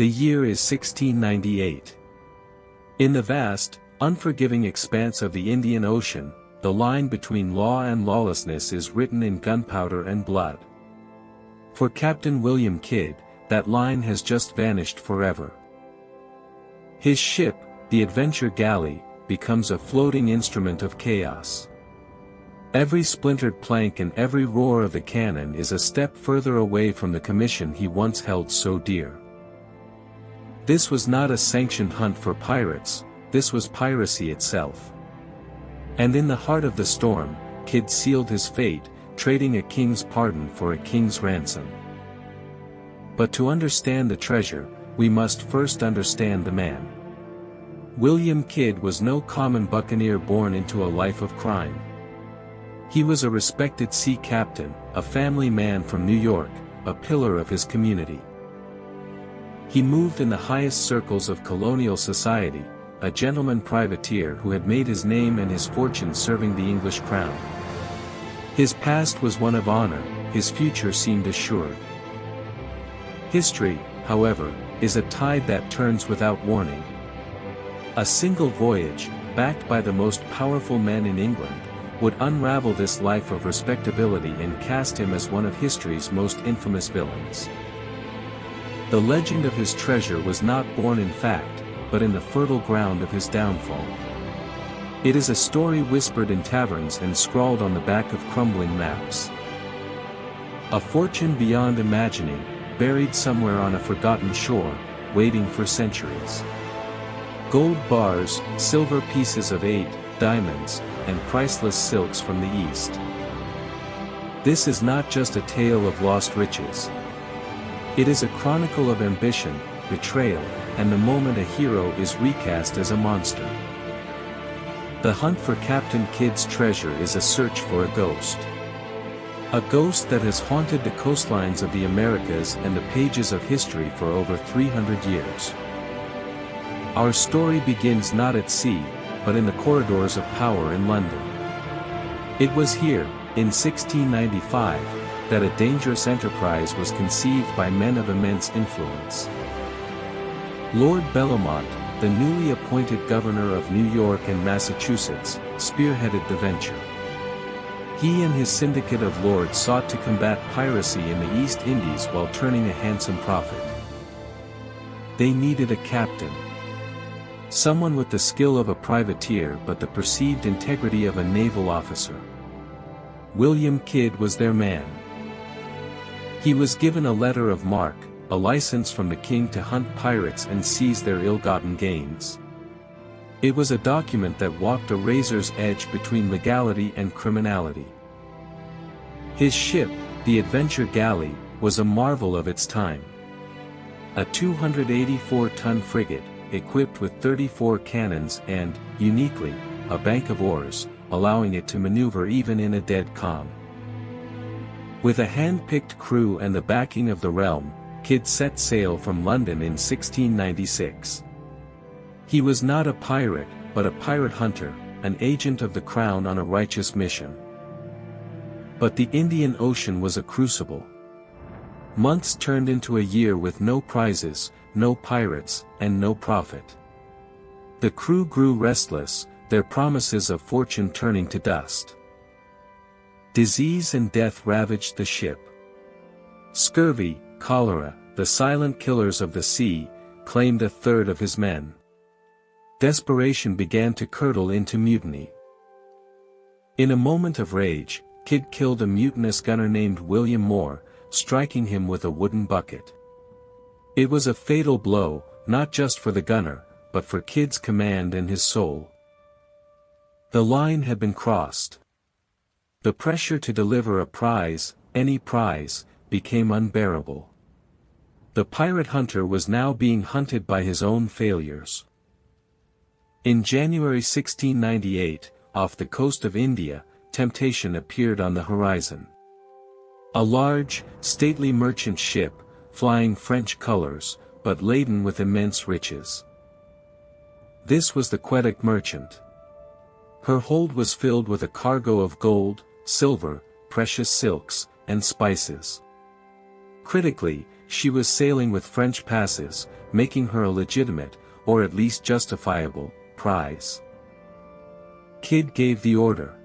The year is 1698. In the vast, unforgiving expanse of the Indian Ocean, the line between law and lawlessness is written in gunpowder and blood. For Captain William Kidd, that line has just vanished forever. His ship, the Adventure Galley, becomes a floating instrument of chaos. Every splintered plank and every roar of the cannon is a step further away from the commission he once held so dear. This was not a sanctioned hunt for pirates, this was piracy itself. And in the heart of the storm, Kidd sealed his fate, trading a king's pardon for a king's ransom. But to understand the treasure, we must first understand the man. William Kidd was no common buccaneer born into a life of crime. He was a respected sea captain, a family man from New York, a pillar of his community. He moved in the highest circles of colonial society, a gentleman privateer who had made his name and his fortune serving the English crown. His past was one of honor, his future seemed assured. History, however, is a tide that turns without warning. A single voyage, backed by the most powerful men in England, would unravel this life of respectability and cast him as one of history's most infamous villains. The legend of his treasure was not born in fact, but in the fertile ground of his downfall. It is a story whispered in taverns and scrawled on the back of crumbling maps. A fortune beyond imagining, buried somewhere on a forgotten shore, waiting for centuries. Gold bars, silver pieces of 8, diamonds, and priceless silks from the East. This is not just a tale of lost riches. It is a chronicle of ambition, betrayal, and the moment a hero is recast as a monster. The hunt for Captain Kidd's treasure is a search for a ghost. A ghost that has haunted the coastlines of the Americas and the pages of history for over 300 years. Our story begins not at sea, but in the corridors of power in London. It was here, in 1695, that a dangerous enterprise was conceived by men of immense influence. Lord Bellomont, the newly appointed governor of New York and Massachusetts, spearheaded the venture. He and his syndicate of lords sought to combat piracy in the East Indies while turning a handsome profit. They needed a captain. Someone with the skill of a privateer but the perceived integrity of a naval officer. William Kidd was their man. He was given a letter of marque, a license from the king to hunt pirates and seize their ill-gotten gains. It was a document that walked a razor's edge between legality and criminality. His ship, the Adventure Galley, was a marvel of its time. A 284-ton frigate, equipped with 34 cannons and, uniquely, a bank of oars, allowing it to maneuver even in a dead calm. With a hand-picked crew and the backing of the realm, Kidd set sail from London in 1696. He was not a pirate, but a pirate hunter, an agent of the crown on a righteous mission. But the Indian Ocean was a crucible. Months turned into a year with no prizes, no pirates, and no profit. The crew grew restless, their promises of fortune turning to dust. Disease and death ravaged the ship. Scurvy, cholera, the silent killers of the sea, claimed a third of his men. Desperation began to curdle into mutiny. In a moment of rage, Kidd killed a mutinous gunner named William Moore, striking him with a wooden bucket. It was a fatal blow, not just for the gunner, but for Kidd's command and his soul. The line had been crossed. The pressure to deliver a prize, any prize, became unbearable. The pirate hunter was now being hunted by his own failures. In January 1698, off the coast of India, temptation appeared on the horizon. A large, stately merchant ship, flying French colors, but laden with immense riches. This was the Quebec merchant. Her hold was filled with a cargo of gold, silver, precious silks, and spices. Critically, she was sailing with French passes, making her a legitimate, or at least justifiable, prize. Kidd gave the order.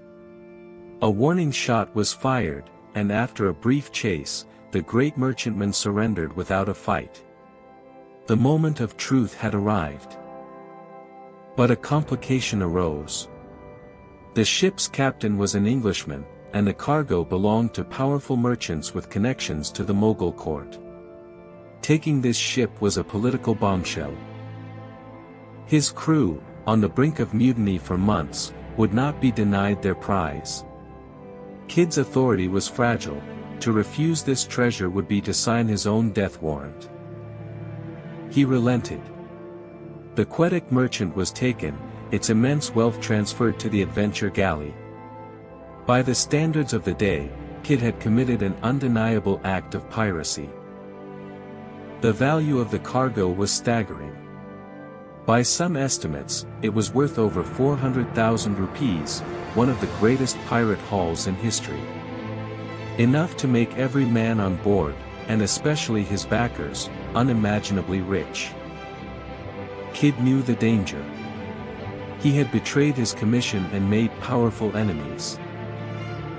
A warning shot was fired, and after a brief chase, the great merchantman surrendered without a fight. The moment of truth had arrived. But a complication arose. The ship's captain was an Englishman, and the cargo belonged to powerful merchants with connections to the Mughal court. Taking this ship was a political bombshell. His crew, on the brink of mutiny for months, would not be denied their prize. Kidd's authority was fragile. To refuse this treasure would be to sign his own death warrant. He relented. The Quebec merchant was taken, its immense wealth transferred to the adventure galley. By the standards of the day, Kidd had committed an undeniable act of piracy. The value of the cargo was staggering. By some estimates, it was worth over 400,000 rupees, one of the greatest pirate hauls in history. Enough to make every man on board, and especially his backers, unimaginably rich. Kidd knew the danger. He had betrayed his commission and made powerful enemies.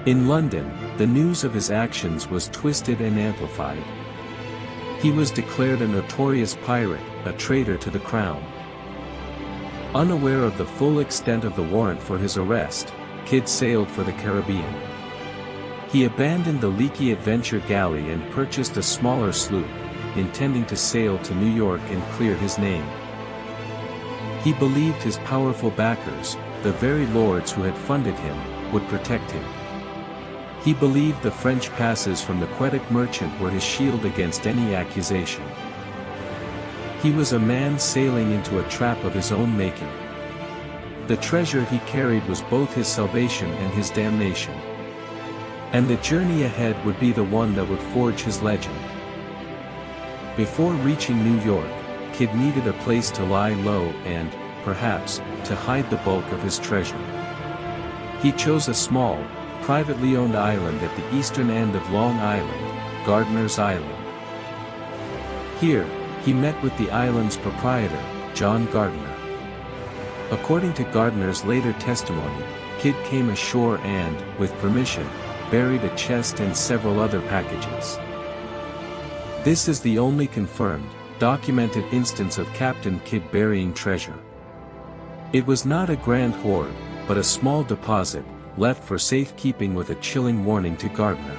In London, the news of his actions was twisted and amplified. He was declared a notorious pirate, a traitor to the crown. Unaware of the full extent of the warrant for his arrest, Kidd sailed for the Caribbean. He abandoned the leaky adventure galley and purchased a smaller sloop, intending to sail to New York and clear his name. He believed his powerful backers, the very lords who had funded him, would protect him. He believed the French passes from the Quebec merchant were his shield against any accusation. He was a man sailing into a trap of his own making. The treasure he carried was both his salvation and his damnation. And the journey ahead would be the one that would forge his legend. Before reaching New York, Kidd needed a place to lie low and, perhaps, to hide the bulk of his treasure. He chose a small, privately owned island at the eastern end of Long Island, Gardiner's Island. Here, he met with the island's proprietor, John Gardiner. According to Gardiner's later testimony, Kidd came ashore and, with permission, buried a chest and several other packages. This is the only confirmed, documented instance of Captain Kidd burying treasure. It was not a grand hoard, but a small deposit, left for safekeeping with a chilling warning to Gardiner.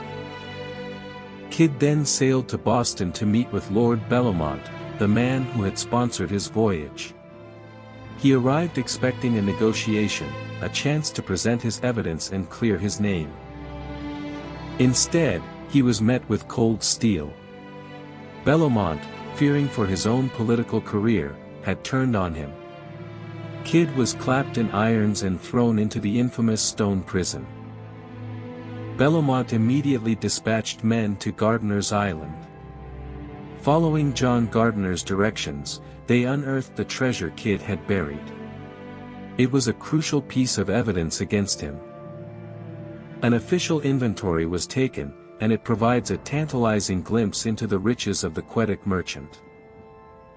Kidd then sailed to Boston to meet with Lord Bellomont, the man who had sponsored his voyage. He arrived expecting a negotiation, a chance to present his evidence and clear his name. Instead, he was met with cold steel. Bellomont, fearing for his own political career, had turned on him. Kidd was clapped in irons and thrown into the infamous Stone Prison. Bellomont immediately dispatched men to Gardiner's Island. Following John Gardiner's directions, they unearthed the treasure Kidd had buried. It was a crucial piece of evidence against him. An official inventory was taken, and it provides a tantalizing glimpse into the riches of the Quebec merchant.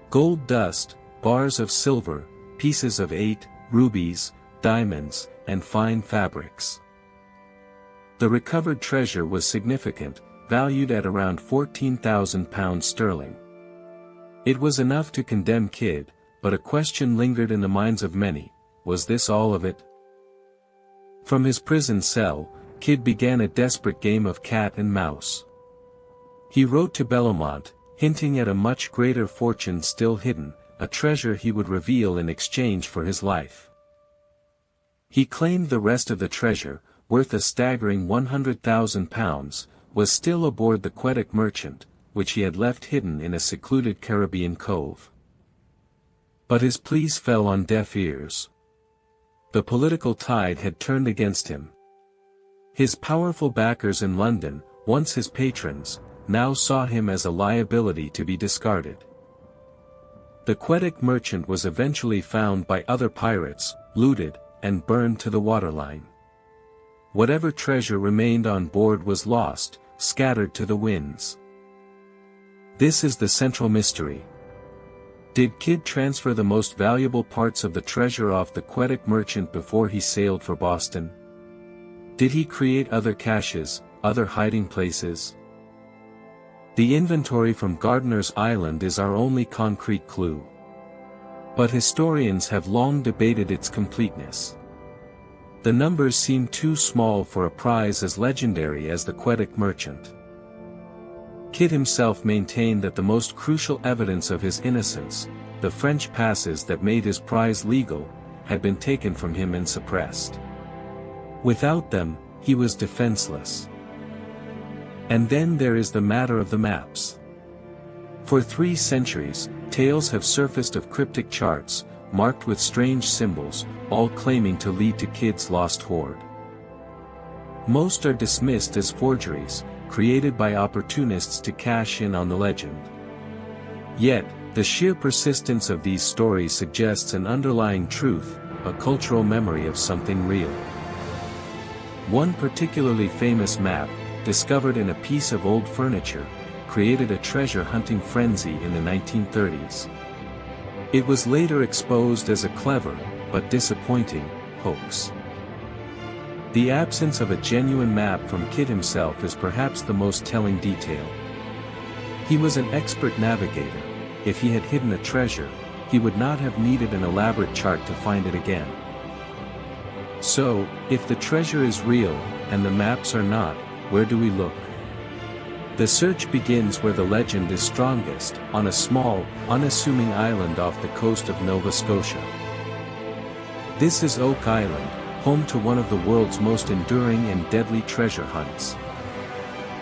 Gold dust, bars of silver, pieces of 8, rubies, diamonds, and fine fabrics. The recovered treasure was significant, valued at around £14,000 sterling. It was enough to condemn Kidd, but a question lingered in the minds of many: was this all of it? From his prison cell, Kidd began a desperate game of cat and mouse. He wrote to Bellomont, hinting at a much greater fortune still hidden, a treasure he would reveal in exchange for his life. He claimed the rest of the treasure, worth a staggering £100,000, was still aboard the Quebec merchant, which he had left hidden in a secluded Caribbean cove. But his pleas fell on deaf ears. The political tide had turned against him. His powerful backers in London, once his patrons, now saw him as a liability to be discarded. The Quebec merchant was eventually found by other pirates, looted, and burned to the waterline. Whatever treasure remained on board was lost, scattered to the winds. This is the central mystery. Did Kidd transfer the most valuable parts of the treasure off the Quebec merchant before he sailed for Boston? Did he create other caches, other hiding places? The inventory from Gardiner's Island is our only concrete clue. But historians have long debated its completeness. The numbers seem too small for a prize as legendary as the Quebec merchant. Kidd himself maintained that the most crucial evidence of his innocence, the French passes that made his prize legal, had been taken from him and suppressed. Without them, he was defenseless. And then there is the matter of the maps. For 3 centuries, tales have surfaced of cryptic charts, marked with strange symbols, all claiming to lead to Kidd's lost hoard. Most are dismissed as forgeries, created by opportunists to cash in on the legend. Yet, the sheer persistence of these stories suggests an underlying truth, a cultural memory of something real. One particularly famous map, discovered in a piece of old furniture, created a treasure hunting frenzy in the 1930s. It was later exposed as a clever, but disappointing, hoax. The absence of a genuine map from Kidd himself is perhaps the most telling detail. He was an expert navigator. If he had hidden a treasure, he would not have needed an elaborate chart to find it again. So, if the treasure is real, and the maps are not, where do we look? The search begins where the legend is strongest, on a small, unassuming island off the coast of Nova Scotia. This is Oak Island, home to one of the world's most enduring and deadly treasure hunts.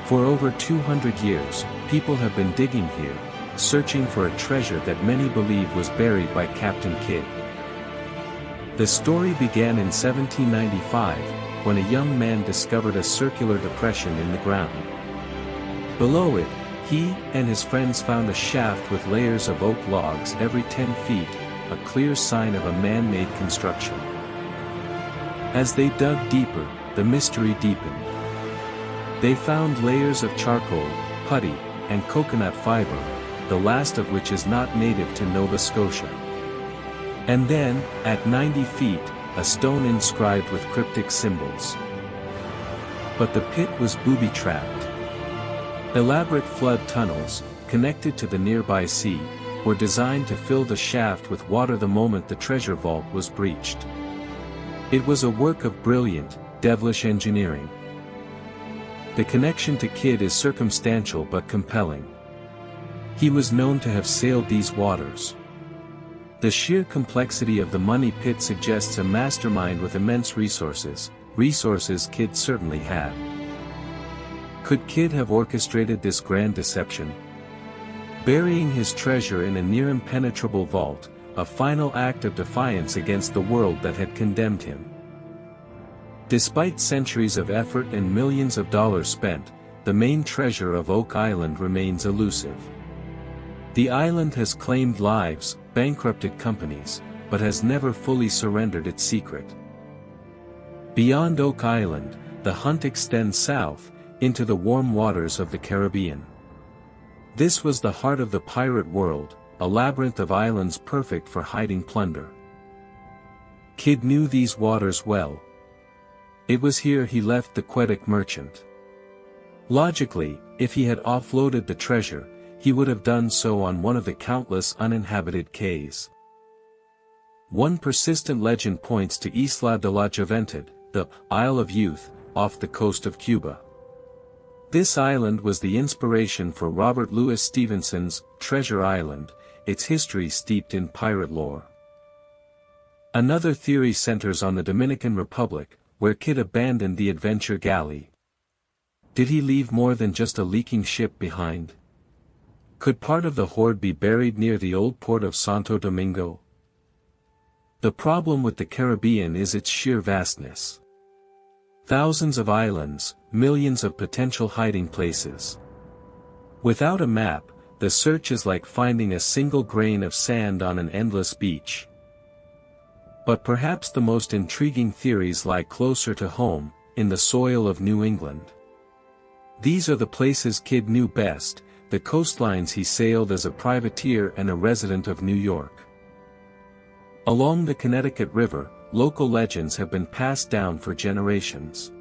For over 200 years, people have been digging here, searching for a treasure that many believe was buried by Captain Kidd. The story began in 1795, when a young man discovered a circular depression in the ground. Below it, he and his friends found a shaft with layers of oak logs every 10 feet, a clear sign of a man-made construction. As they dug deeper, the mystery deepened. They found layers of charcoal, putty, and coconut fiber, the last of which is not native to Nova Scotia. And then, at 90 feet, a stone inscribed with cryptic symbols. But the pit was booby-trapped. Elaborate flood tunnels, connected to the nearby sea, were designed to fill the shaft with water the moment the treasure vault was breached. It was a work of brilliant, devilish engineering. The connection to Kidd is circumstantial but compelling. He was known to have sailed these waters. The sheer complexity of the money pit suggests a mastermind with immense resources Kidd certainly had. Could Kidd have orchestrated this grand deception? Burying his treasure in a near-impenetrable vault, a final act of defiance against the world that had condemned him. Despite centuries of effort and millions of dollars spent, the main treasure of Oak Island remains elusive. The island has claimed lives, bankrupted companies, but has never fully surrendered its secret. Beyond Oak Island, the hunt extends south, into the warm waters of the Caribbean. This was the heart of the pirate world, a labyrinth of islands perfect for hiding plunder. Kidd knew these waters well. It was here he left the Quebec merchant. Logically, if he had offloaded the treasure, he would have done so on one of the countless uninhabited cays. One persistent legend points to Isla de la Juventud, the Isle of Youth, off the coast of Cuba. This island was the inspiration for Robert Louis Stevenson's Treasure Island, its history steeped in pirate lore. Another theory centers on the Dominican Republic, where Kidd abandoned the adventure galley. Did he leave more than just a leaking ship behind? Could part of the hoard be buried near the old port of Santo Domingo? The problem with the Caribbean is its sheer vastness. Thousands of islands, millions of potential hiding places. Without a map, the search is like finding a single grain of sand on an endless beach. But perhaps the most intriguing theories lie closer to home, in the soil of New England. These are the places Kidd knew best, the coastlines he sailed as a privateer and a resident of New York. Along the Connecticut River, local legends have been passed down for generations.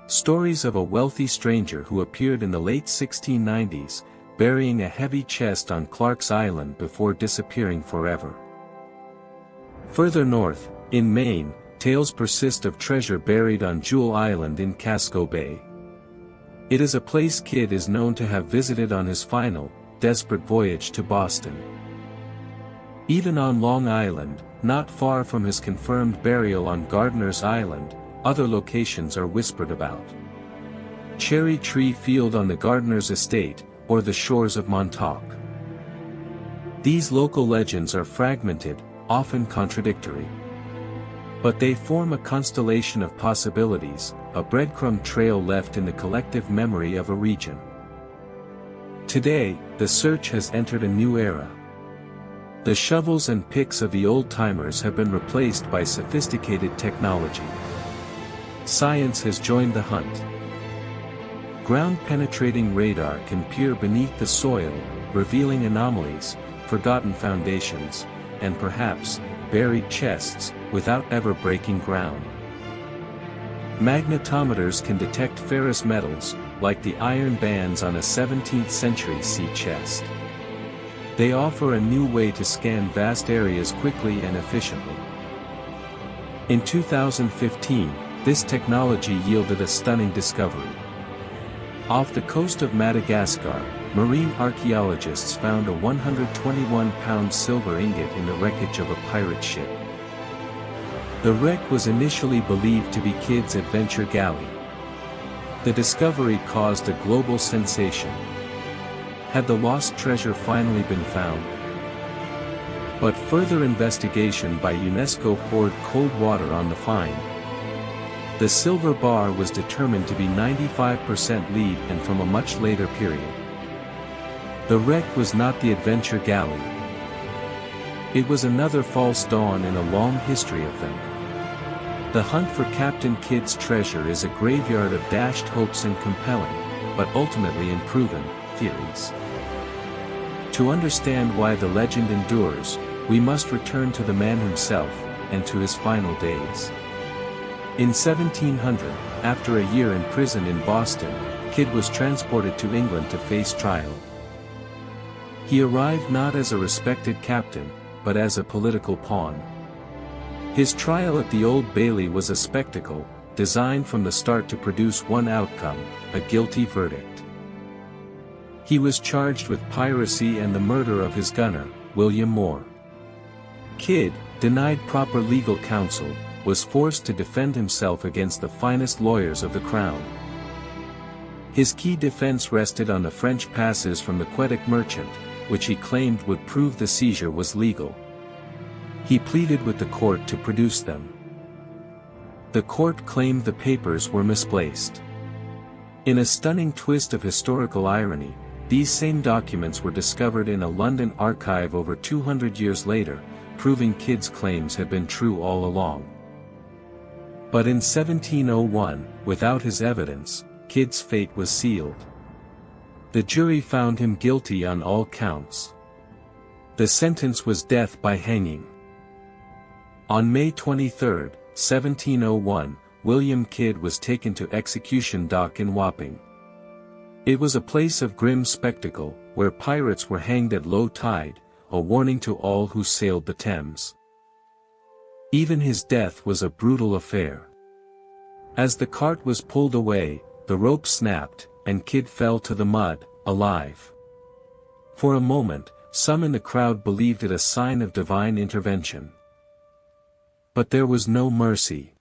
Stories of a wealthy stranger who appeared in the late 1690s, burying a heavy chest on Clark's Island before disappearing forever. Further north, in Maine, tales persist of treasure buried on Jewel Island in Casco Bay. It is a place Kidd is known to have visited on his final, desperate voyage to Boston. Even on Long Island, not far from his confirmed burial on Gardiner's Island, other locations are whispered about. Cherry Tree Field on the Gardiner's estate, or the shores of Montauk. These local legends are fragmented, often contradictory. But they form a constellation of possibilities, a breadcrumb trail left in the collective memory of a region. Today, the search has entered a new era. The shovels and picks of the old-timers have been replaced by sophisticated technology. Science has joined the hunt. Ground-penetrating radar can peer beneath the soil, revealing anomalies, forgotten foundations, and perhaps, buried chests, without ever breaking ground. Magnetometers can detect ferrous metals, like the iron bands on a 17th-century sea chest. They offer a new way to scan vast areas quickly and efficiently. In 2015, this technology yielded a stunning discovery. Off the coast of Madagascar, marine archaeologists found a 121-pound silver ingot in the wreckage of a pirate ship. The wreck was initially believed to be Kidd's adventure galley. The discovery caused a global sensation. Had the lost treasure finally been found? But further investigation by UNESCO poured cold water on the find. The silver bar was determined to be 95% lead and from a much later period. The wreck was not the adventure galley. It was another false dawn in a long history of them. The hunt for Captain Kidd's treasure is a graveyard of dashed hopes and compelling, but ultimately unproven, theories. To understand why the legend endures, we must return to the man himself, and to his final days. In 1700, after a year in prison in Boston, Kidd was transported to England to face trial. He arrived not as a respected captain, but as a political pawn. His trial at the Old Bailey was a spectacle, designed from the start to produce one outcome, a guilty verdict. He was charged with piracy and the murder of his gunner, William Moore. Kidd, denied proper legal counsel, was forced to defend himself against the finest lawyers of the crown. His key defense rested on the French passes from the Quebec merchant, which he claimed would prove the seizure was legal. He pleaded with the court to produce them. The court claimed the papers were misplaced. In a stunning twist of historical irony, these same documents were discovered in a London archive over 200 years later, proving Kidd's claims had been true all along. But in 1701, without his evidence, Kidd's fate was sealed. The jury found him guilty on all counts. The sentence was death by hanging. On May 23, 1701, William Kidd was taken to execution dock in Wapping. It was a place of grim spectacle, where pirates were hanged at low tide, a warning to all who sailed the Thames. Even his death was a brutal affair. As the cart was pulled away, the rope snapped, and Kidd fell to the mud, alive. For a moment, some in the crowd believed it a sign of divine intervention. But there was no mercy.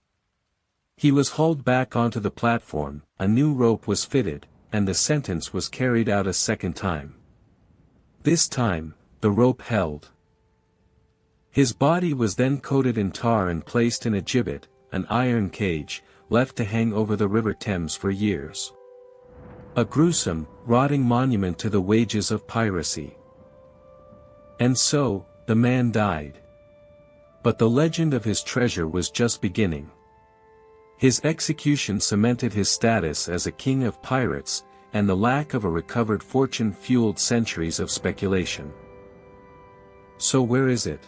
He was hauled back onto the platform, a new rope was fitted, and the sentence was carried out a second time. This time, the rope held. His body was then coated in tar and placed in a gibbet, an iron cage, left to hang over the River Thames for years. A gruesome, rotting monument to the wages of piracy. And so, the man died. But the legend of his treasure was just beginning. His execution cemented his status as a king of pirates, and the lack of a recovered fortune fueled centuries of speculation. So where is it?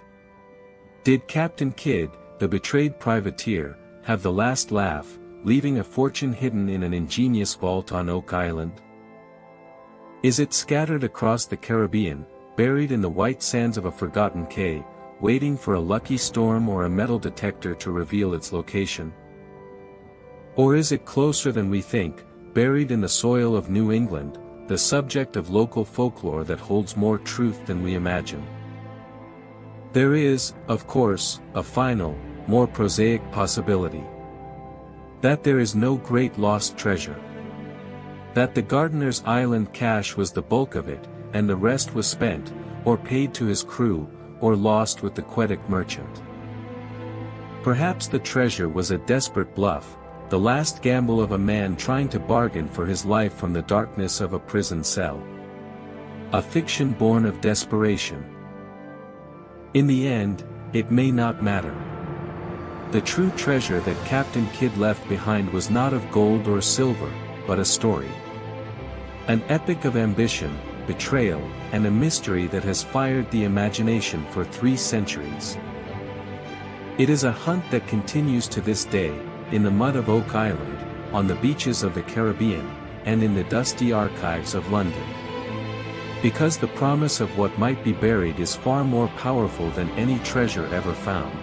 Did Captain Kidd, the betrayed privateer, have the last laugh, leaving a fortune hidden in an ingenious vault on Oak Island? Is it scattered across the Caribbean, buried in the white sands of a forgotten cay, waiting for a lucky storm or a metal detector to reveal its location? Or is it closer than we think, buried in the soil of New England, the subject of local folklore that holds more truth than we imagine? There is, of course, a final, more prosaic possibility. That there is no great lost treasure. That the gardener's island cash was the bulk of it, and the rest was spent, or paid to his crew, or lost with the Quebec merchant. Perhaps the treasure was a desperate bluff, the last gamble of a man trying to bargain for his life from the darkness of a prison cell. A fiction born of desperation. In the end, it may not matter. The true treasure that Captain Kidd left behind was not of gold or silver, but a story. An epic of ambition, betrayal, and a mystery that has fired the imagination for 3 centuries. It is a hunt that continues to this day, in the mud of Oak Island, on the beaches of the Caribbean, and in the dusty archives of London. Because the promise of what might be buried is far more powerful than any treasure ever found.